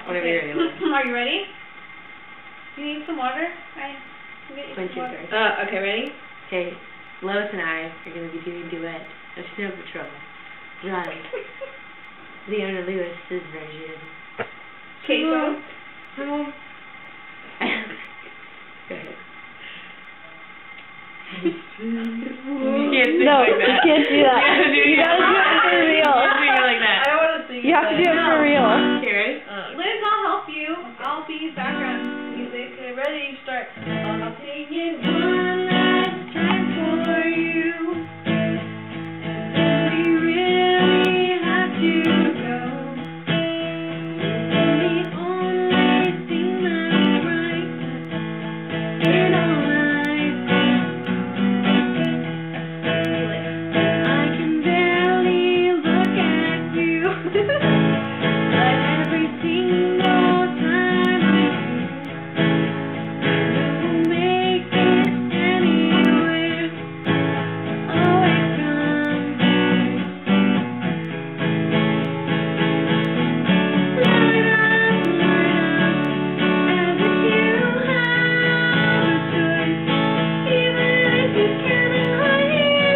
Whenever you're ready. Are you ready? You need some water? Get you some water. Okay, ready? Okay, Lois and I are going to be doing a duet of Snow Patrol. Drive. Leona Lewis's version. Okay, go. Go ahead. You can't sing no, like that. You can't do that. You gotta do it for real. You can't sing like that. I don't want to sing. You have to do it for real. Okay, ready? Liz, I'll help you. I'll be background music. Okay, ready? Start. I'll sing it one last time for you. And we really have to go. You're the only thing that's right. You're all right. I can barely look at you. But every single time I see you, make it anywhere away from here. Light up, as if you have a choice, even if you cannot hear.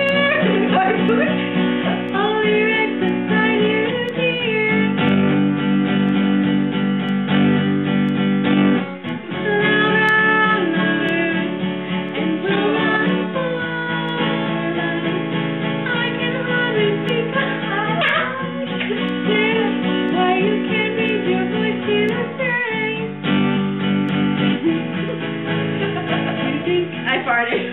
I'll be right beside you, dear. And we'll run forward. I can hardly think how why you can't raise your voice to say. You think I farted?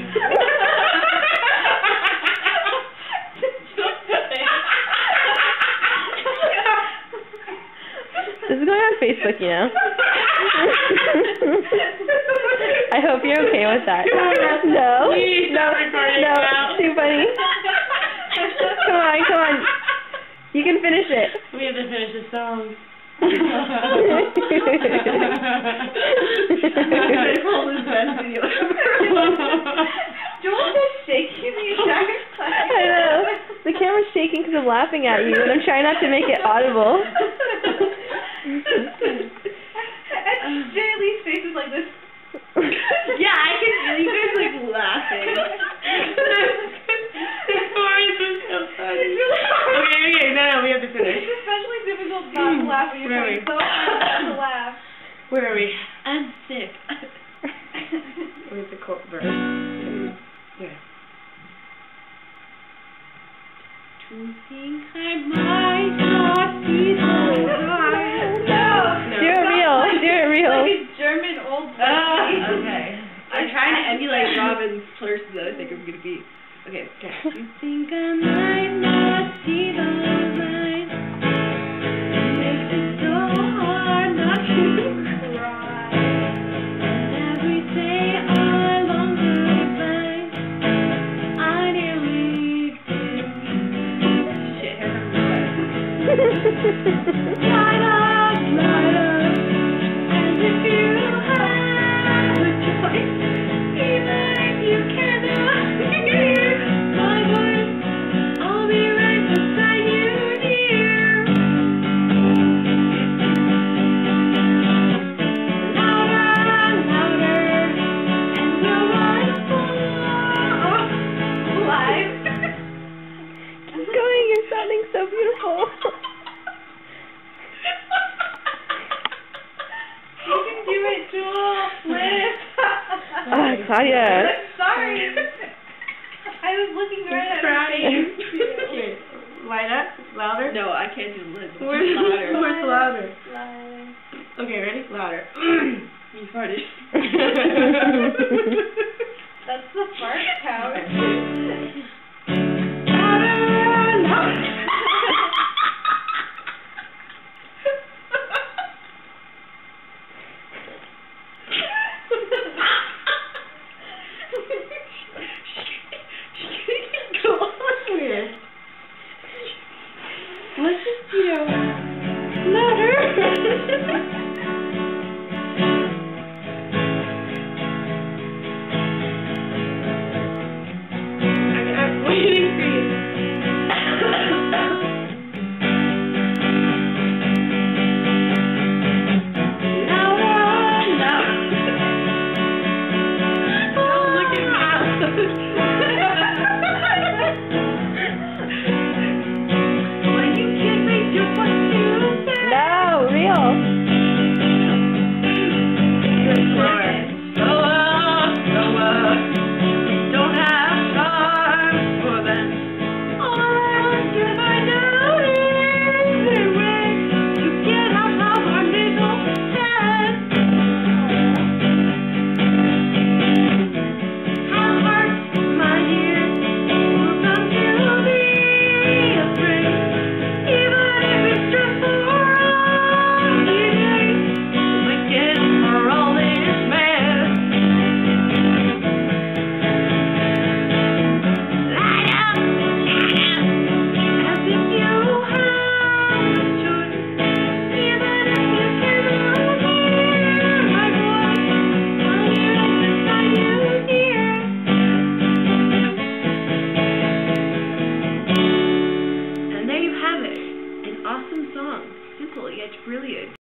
This is going on Facebook, you know. I hope you're okay with that. No, Please no, stop recording no, now. too funny. Come on. You can finish it. We have to finish the song. Joel's just shaking the entire time. I know. The camera's shaking because I'm laughing at you, and I'm trying not to make it audible. And Jaylee's face is like this. Yeah, I can feel you guys like laughing. The chorus was so funny. Okay, no, we have to finish. It's especially difficult not to laugh when you're trying so hard to laugh. Where are we? I'm sick. Where's the verse? Yeah. To think I might not be so high. Do it real. Like a German old lady. Okay. I'm trying to emulate Robin's person that I think I'm gonna be. Okay. To think I might not see the light. It makes it so hard not to cry. And as we say our long goodbyes, I nearly did. Shit, light up, as if you had a choice, even if you cannot hear my voice. I'll be right beside you, dear. Louder, and we'll run for life. Keep going. You're sounding so beautiful. You can do it, Joel. Liz. Claudia. Sorry. I was looking right at your face. Here, light up, louder. No, I can't do Liz. Where's louder? Where's louder? Louder. Okay, ready? Louder. You farted. That's the fart power. Let's just, louder. awesome song. Simple yet brilliant.